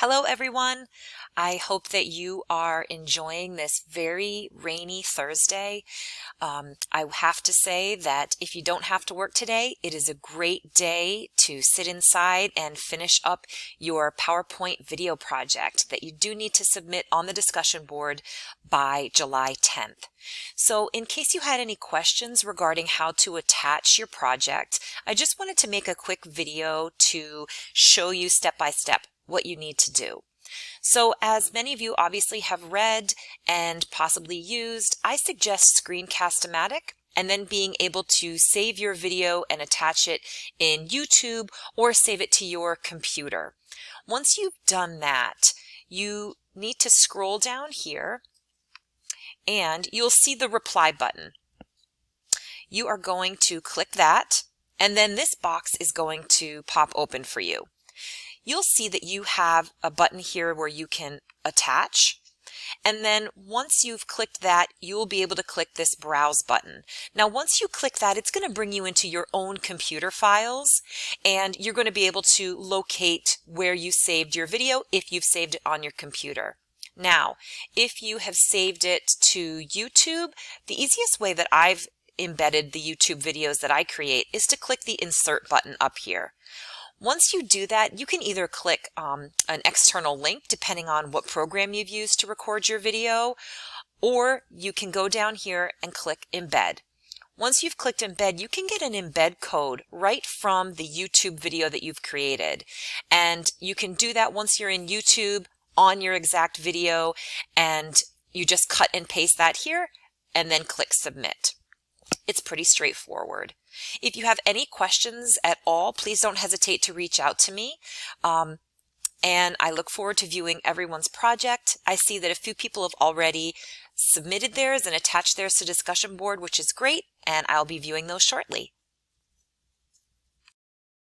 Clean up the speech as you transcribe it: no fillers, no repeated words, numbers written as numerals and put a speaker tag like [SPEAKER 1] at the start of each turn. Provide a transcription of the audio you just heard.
[SPEAKER 1] Hello, everyone. I hope that you are enjoying this very rainy Thursday. I have to say that if you don't have to work today, it is a great day to sit inside and finish up your PowerPoint video project that you do need to submit on the discussion board by July 10th. So in case you had any questions regarding how to attach your project, I just wanted to make a quick video to show you step by step what you need to do. So as many of you obviously have read and possibly used, I suggest Screencast-O-Matic and then being able to save your video and attach it in YouTube or save it to your computer. Once you've done that, you need to scroll down here and you'll see the reply button. You are going to click that, and then this box is going to pop open for you. You'll see that you have a button here where you can attach. And then once you've clicked that, you'll be able to click this browse button. Now, once you click that, it's going to bring you into your own computer files, and you're going to be able to locate where you saved your video if you've saved it on your computer. Now, if you have saved it to YouTube, the easiest way that I've embedded the YouTube videos that I create is to click the insert button up here. Once you do that, you can either click an external link depending on what program you've used to record your video, or you can go down here and click Embed. Once you've clicked Embed, you can get an embed code right from the YouTube video that you've created. And you can do that once you're in YouTube on your exact video, and you just cut and paste that here and then click Submit. It's pretty straightforward. If you have any questions at all, please don't hesitate to reach out to me. And I look forward to viewing everyone's project. I see that a few people have already submitted theirs and attached theirs to discussion board, which is great, and I'll be viewing those shortly.